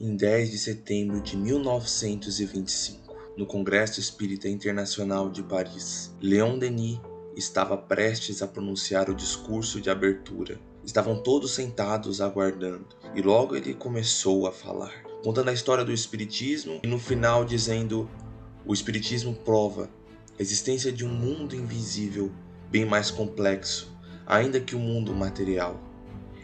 Em 10 de setembro de 1925, no Congresso Espírita Internacional de Paris, Leon Denis estava prestes a pronunciar o discurso de abertura. Estavam todos sentados aguardando, e logo ele começou a falar, contando a história do Espiritismo e no final dizendo: o Espiritismo prova a existência de um mundo invisível, bem mais complexo, ainda que o mundo material.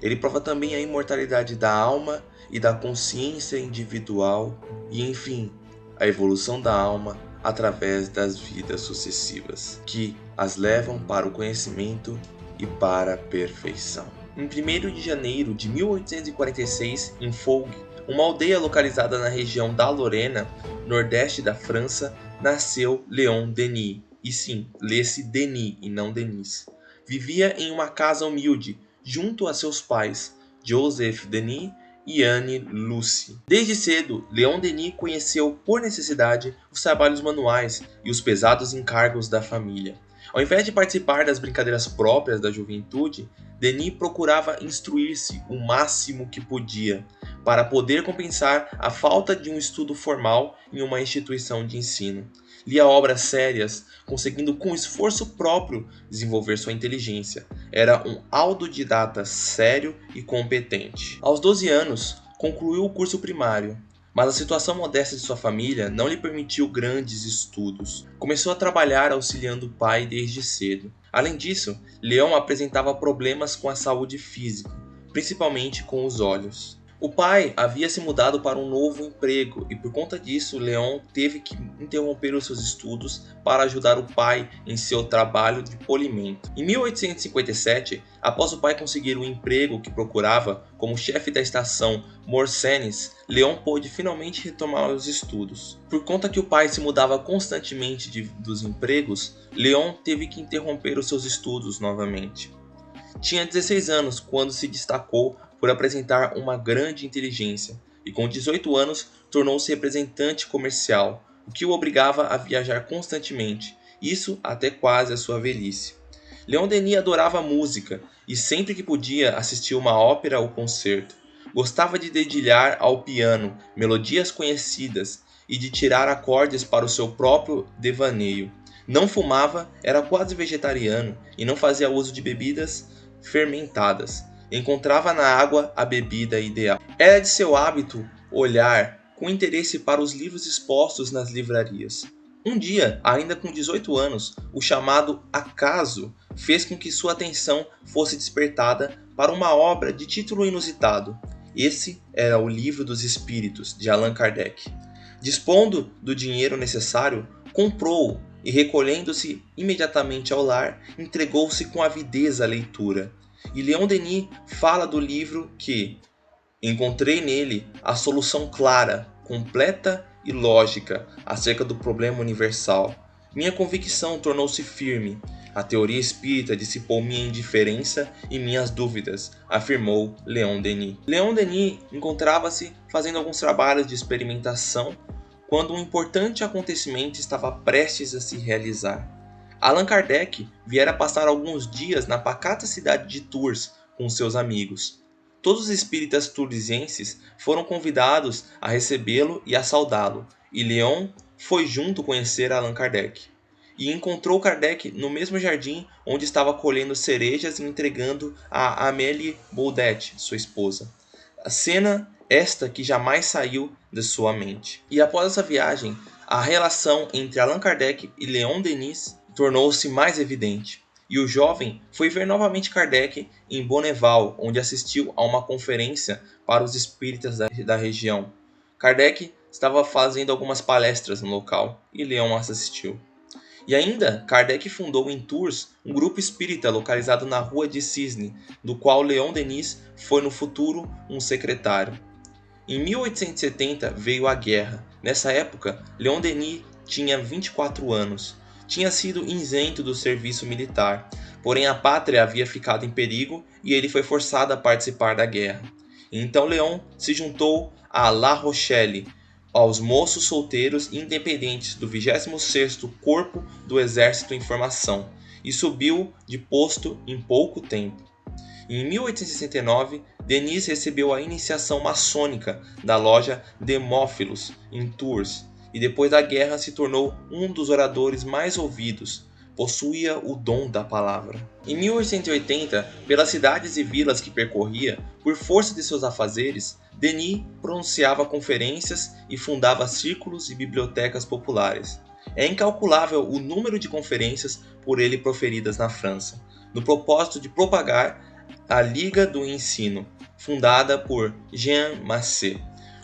Ele prova também a imortalidade da alma e da consciência individual e, enfim, a evolução da alma através das vidas sucessivas, que as levam para o conhecimento e para a perfeição. Em 1º de janeiro de 1846, em Foug, uma aldeia localizada na região da Lorena, nordeste da França, nasceu Leon Denis. E sim, lê-se Denis e não Denis. Vivia em uma casa humilde, junto a seus pais, Joseph Denis e Anne Lucie. Desde cedo, Leon Denis conheceu por necessidade os trabalhos manuais e os pesados encargos da família. Ao invés de participar das brincadeiras próprias da juventude, Denis procurava instruir-se o máximo que podia, para poder compensar a falta de um estudo formal em uma instituição de ensino. Lia obras sérias, conseguindo com esforço próprio desenvolver sua inteligência. Era um autodidata sério e competente. Aos 12 anos, concluiu o curso primário, mas a situação modesta de sua família não lhe permitiu grandes estudos. Começou a trabalhar auxiliando o pai desde cedo. Além disso, Leon apresentava problemas com a saúde física, principalmente com os olhos. O pai havia se mudado para um novo emprego e por conta disso Leon teve que interromper os seus estudos para ajudar o pai em seu trabalho de polimento. Em 1857, após o pai conseguir o emprego que procurava como chefe da estação Morcenes, Leon pôde finalmente retomar os estudos. Por conta que o pai se mudava constantemente dos empregos, Leon teve que interromper os seus estudos novamente. Tinha 16 anos quando se destacou por apresentar uma grande inteligência e com 18 anos tornou-se representante comercial, o que o obrigava a viajar constantemente, isso até quase a sua velhice. Leon Denis adorava música e sempre que podia assistia uma ópera ou concerto. Gostava de dedilhar ao piano melodias conhecidas e de tirar acordes para o seu próprio devaneio. Não fumava, era quase vegetariano e não fazia uso de bebidas fermentadas. Encontrava na água a bebida ideal. Era de seu hábito olhar com interesse para os livros expostos nas livrarias. Um dia, ainda com 18 anos, o chamado acaso fez com que sua atenção fosse despertada para uma obra de título inusitado. Esse era o Livro dos Espíritos, de Allan Kardec. Dispondo do dinheiro necessário, comprou-o e, recolhendo-se imediatamente ao lar, entregou-se com avidez à leitura. E Leon Denis fala do livro que encontrei nele a solução clara, completa e lógica acerca do problema universal. Minha convicção tornou-se firme. A teoria espírita dissipou minha indiferença e minhas dúvidas, afirmou Leon Denis. Leon Denis encontrava-se fazendo alguns trabalhos de experimentação quando um importante acontecimento estava prestes a se realizar. Allan Kardec viera passar alguns dias na pacata cidade de Tours com seus amigos. Todos os espíritas toursienses foram convidados a recebê-lo e a saudá-lo, e Leon foi junto conhecer Allan Kardec. E encontrou Kardec no mesmo jardim onde estava colhendo cerejas e entregando a Amélie Baudet, sua esposa. A cena esta que jamais saiu de sua mente. E após essa viagem, a relação entre Allan Kardec e Leon Denis tornou-se mais evidente. E o jovem foi ver novamente Kardec em Bonneval, onde assistiu a uma conferência para os espíritas da região. Kardec estava fazendo algumas palestras no local e Leon assistiu. E ainda, Kardec fundou em Tours um grupo espírita localizado na Rua de Cisne, do qual Leon Denis foi no futuro um secretário. Em 1870 veio a guerra. Nessa época, Leon Denis tinha 24 anos. Tinha sido isento do serviço militar, porém a pátria havia ficado em perigo e ele foi forçado a participar da guerra. Então Leon se juntou a La Rochelle, aos moços solteiros e independentes do 26º Corpo do Exército em Formação, e subiu de posto em pouco tempo. Em 1869, Denis recebeu a iniciação maçônica da loja Demófilos, em Tours, e depois da guerra se tornou um dos oradores mais ouvidos. Possuía o dom da palavra. Em 1880, pelas cidades e vilas que percorria, por força de seus afazeres, Denis pronunciava conferências e fundava círculos e bibliotecas populares. É incalculável o número de conferências por ele proferidas na França, no propósito de propagar a Liga do Ensino, fundada por Jean Massé.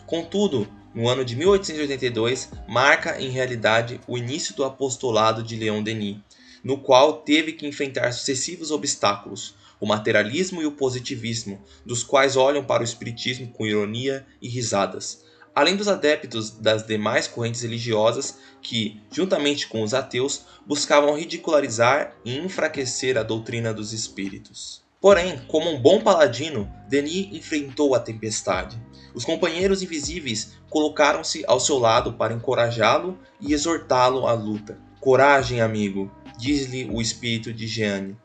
Contudo, no ano de 1882, marca em realidade o início do apostolado de Leon Denis, no qual teve que enfrentar sucessivos obstáculos, o materialismo e o positivismo, dos quais olham para o espiritismo com ironia e risadas, além dos adeptos das demais correntes religiosas que, juntamente com os ateus, buscavam ridicularizar e enfraquecer a doutrina dos espíritos. Porém, como um bom paladino, Denis enfrentou a tempestade. Os companheiros invisíveis colocaram-se ao seu lado para encorajá-lo e exortá-lo à luta. Coragem, amigo, diz-lhe o espírito de Jeanne.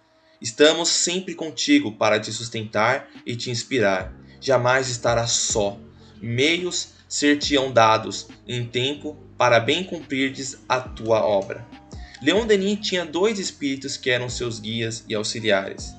Estamos sempre contigo para te sustentar e te inspirar. Jamais estarás só. Meios ser-te-ão dados em tempo para bem cumprirdes a tua obra. Leon Denis tinha dois espíritos que eram seus guias e auxiliares,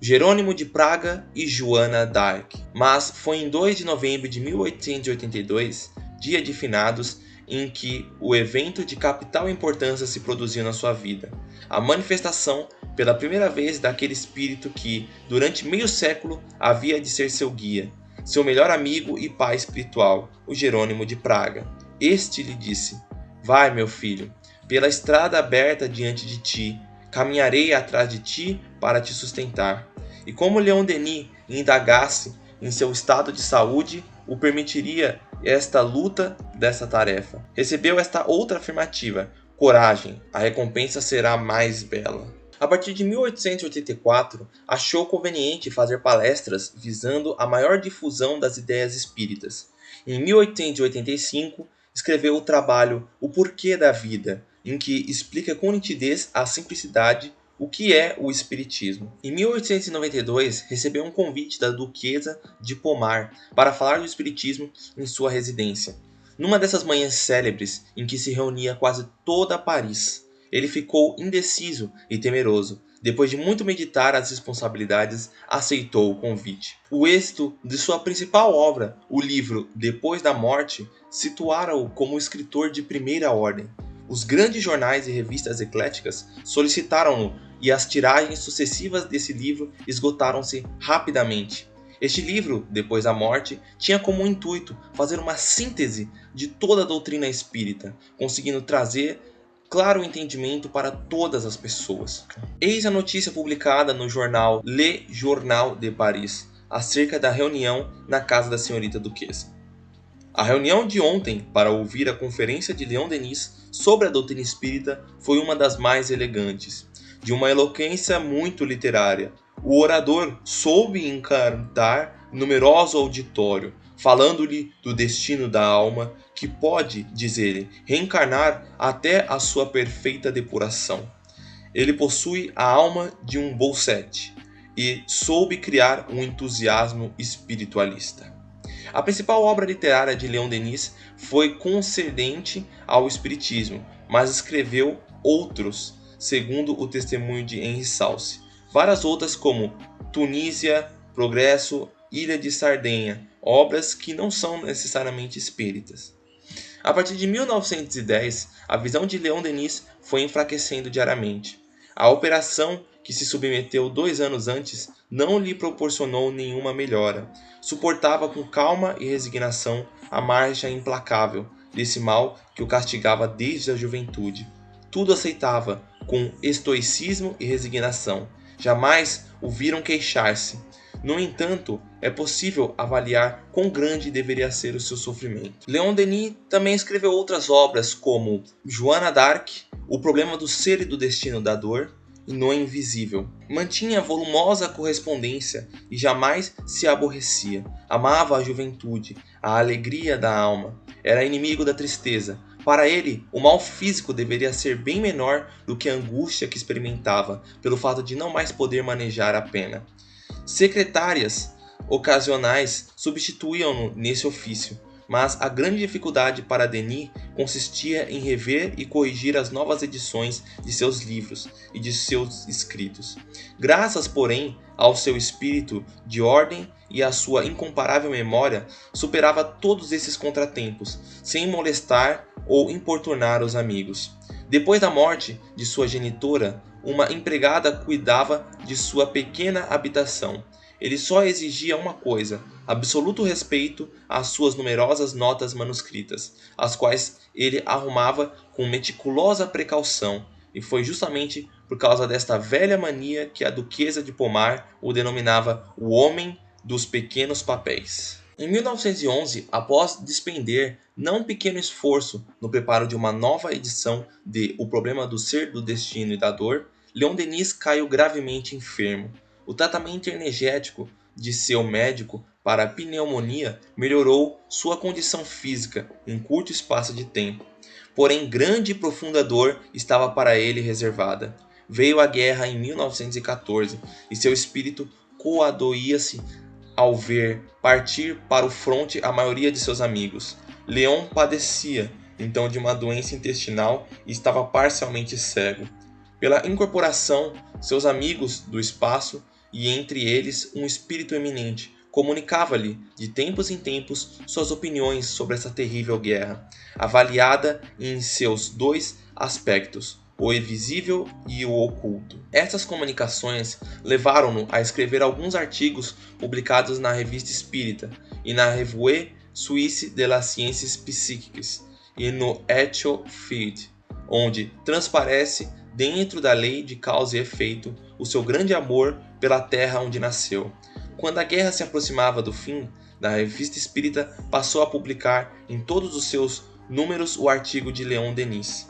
Jerônimo de Praga e Joana d'Arc. Mas foi em 2 de novembro de 1882, dia de finados, em que o evento de capital importância se produziu na sua vida. A manifestação, pela primeira vez, daquele espírito que, durante meio século, havia de ser seu guia, seu melhor amigo e pai espiritual, o Jerônimo de Praga. Este lhe disse: vai, meu filho, pela estrada aberta diante de ti, caminharei atrás de ti para te sustentar. E como Leon Denis indagasse em seu estado de saúde, o permitiria esta luta dessa tarefa. Recebeu esta outra afirmativa: coragem, a recompensa será mais bela. A partir de 1884, achou conveniente fazer palestras visando a maior difusão das ideias espíritas. Em 1885, escreveu o trabalho O Porquê da Vida, em que explica com nitidez a simplicidade o que é o espiritismo. Em 1892, recebeu um convite da duquesa de Pomar para falar do espiritismo em sua residência. Numa dessas manhãs célebres em que se reunia quase toda Paris, ele ficou indeciso e temeroso. Depois de muito meditar as responsabilidades, aceitou o convite. O êxito de sua principal obra, o livro Depois da Morte, situara-o como escritor de primeira ordem. Os grandes jornais e revistas ecléticas solicitaram-no e as tiragens sucessivas desse livro esgotaram-se rapidamente. Este livro, Depois da Morte, tinha como intuito fazer uma síntese de toda a doutrina espírita, conseguindo trazer claro entendimento para todas as pessoas. Eis a notícia publicada no jornal Le Journal de Paris, acerca da reunião na casa da senhorita duquesa. A reunião de ontem para ouvir a conferência de Leon Denis sobre a doutrina espírita foi uma das mais elegantes, de uma eloquência muito literária. O orador soube encantar numeroso auditório, falando-lhe do destino da alma, que pode, diz ele, reencarnar até a sua perfeita depuração. Ele possui a alma de um bolsete e soube criar um entusiasmo espiritualista. A principal obra literária de Leon Denis foi concernente ao espiritismo, mas escreveu outros, segundo o testemunho de Henri Salce. Várias outras como Tunísia, Progresso, Ilha de Sardenha, obras que não são necessariamente espíritas. A partir de 1910, a visão de Leon Denis foi enfraquecendo diariamente. A operação que se submeteu 2 anos antes não lhe proporcionou nenhuma melhora. Suportava com calma e resignação a marcha implacável desse mal que o castigava desde a juventude. Tudo aceitava com estoicismo e resignação. Jamais o viram queixar-se. No entanto, é possível avaliar quão grande deveria ser o seu sofrimento. Leon Denis também escreveu outras obras como Joana d'Arc, O Problema do Ser e do Destino da Dor, e No Invisível. Mantinha volumosa correspondência e jamais se aborrecia. Amava a juventude, a alegria da alma. Era inimigo da tristeza. Para ele, o mal físico deveria ser bem menor do que a angústia que experimentava, pelo fato de não mais poder manejar a pena. Secretárias ocasionais substituíam-no nesse ofício, mas a grande dificuldade para Denis consistia em rever e corrigir as novas edições de seus livros e de seus escritos. Graças, porém, ao seu espírito de ordem e à sua incomparável memória, superava todos esses contratempos, sem molestar ou importunar os amigos. Depois da morte de sua genitora, uma empregada cuidava de sua pequena habitação. Ele só exigia uma coisa: absoluto respeito às suas numerosas notas manuscritas, as quais ele arrumava com meticulosa precaução, e foi justamente por causa desta velha mania que a duquesa de Pomar o denominava o homem dos pequenos papéis. Em 1911, após despender não pequeno esforço no preparo de uma nova edição de O Problema do Ser, do Destino e da Dor, Leon Denis caiu gravemente enfermo. O tratamento energético de seu médico para a pneumonia melhorou sua condição física em curto espaço de tempo. Porém, grande e profunda dor estava para ele reservada. Veio a guerra em 1914 e seu espírito coadoía-se ao ver partir para o fronte a maioria de seus amigos. Leon padecia então de uma doença intestinal e estava parcialmente cego. Pela incorporação, seus amigos do espaço, e entre eles um espírito eminente, comunicava-lhe de tempos em tempos suas opiniões sobre essa terrível guerra, avaliada em seus dois aspectos, o invisível e o oculto. Essas comunicações levaram-no a escrever alguns artigos publicados na Revista Espírita e na Revue Suisse de las Sciences Psychiques e no Ethiophied, onde transparece, dentro da lei de causa e efeito, o seu grande amor pela terra onde nasceu. Quando a guerra se aproximava do fim, da Revista Espírita passou a publicar em todos os seus números o artigo de Leon Denis.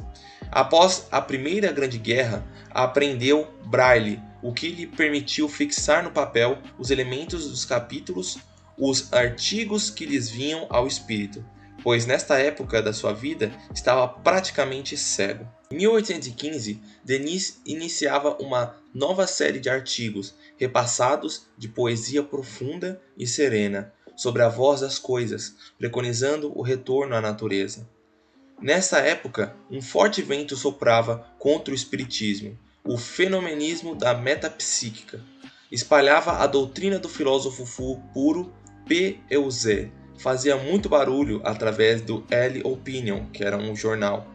Após a Primeira Grande Guerra, aprendeu Braille, o que lhe permitiu fixar no papel os elementos dos capítulos, os artigos que lhes vinham ao espírito, pois nesta época da sua vida estava praticamente cego. Em 1815, Denis iniciava uma nova série de artigos repassados de poesia profunda e serena, sobre a voz das coisas, preconizando o retorno à natureza. Nessa época, um forte vento soprava contra o espiritismo, o fenomenismo da metapsíquica. Espalhava a doutrina do filósofo puro P. Eusé. Fazia muito barulho através do L Opinion, que era um jornal.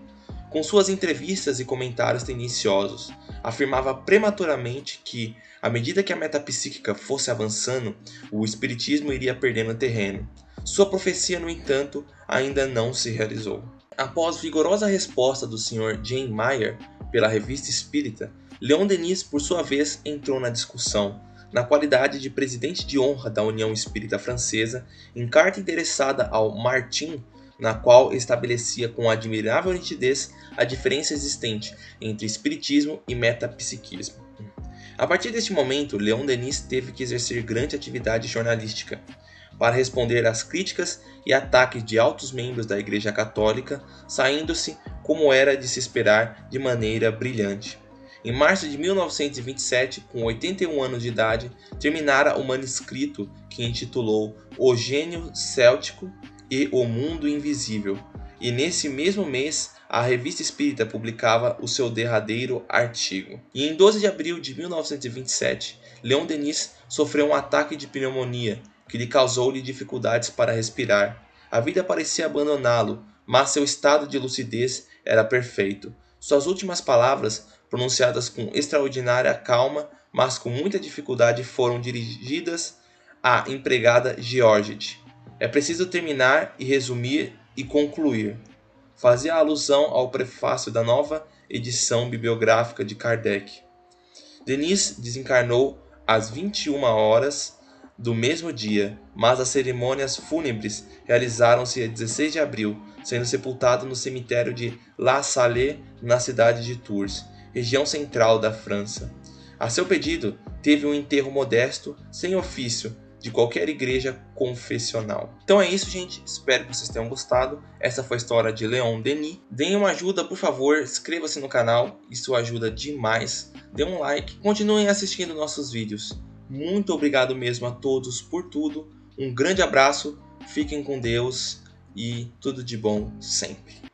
Com suas entrevistas e comentários tendenciosos, afirmava prematuramente que, à medida que a metapsíquica fosse avançando, o espiritismo iria perdendo terreno. Sua profecia, no entanto, ainda não se realizou. Após vigorosa resposta do Sr. Jane Mayer pela Revista Espírita, Leon Denis, por sua vez, entrou na discussão, na qualidade de presidente de honra da União Espírita Francesa, em carta endereçada ao Martin, na qual estabelecia com admirável nitidez a diferença existente entre espiritismo e metapsiquismo. A partir deste momento, Leon Denis teve que exercer grande atividade jornalística para responder às críticas e ataques de altos membros da Igreja Católica, saindo-se, como era de se esperar, de maneira brilhante. Em março de 1927, com 81 anos de idade, terminara o manuscrito que intitulou O Gênio Céltico e o Mundo Invisível, e nesse mesmo mês a Revista Espírita publicava o seu derradeiro artigo. E em 12 de abril de 1927, Leon Denis sofreu um ataque de pneumonia que lhe causou-lhe dificuldades para respirar. A vida parecia abandoná-lo, mas seu estado de lucidez era perfeito. Suas últimas palavras, pronunciadas com extraordinária calma, mas com muita dificuldade, foram dirigidas à empregada Georgette. É preciso terminar e resumir e concluir. Fazia alusão ao prefácio da nova edição bibliográfica de Kardec. Denis desencarnou às 21 horas do mesmo dia, mas as cerimônias fúnebres realizaram-se a 16 de abril, sendo sepultado no cemitério de La Salle, na cidade de Tours, região central da França. A seu pedido, teve um enterro modesto, sem ofício, de qualquer igreja confessional. Então é isso, gente. Espero que vocês tenham gostado. Essa foi a história de Leon Denis. Deem uma ajuda, por favor. Inscreva-se no canal. Isso ajuda demais. Dê um like. Continuem assistindo nossos vídeos. Muito obrigado mesmo a todos por tudo. Um grande abraço, fiquem com Deus e tudo de bom sempre.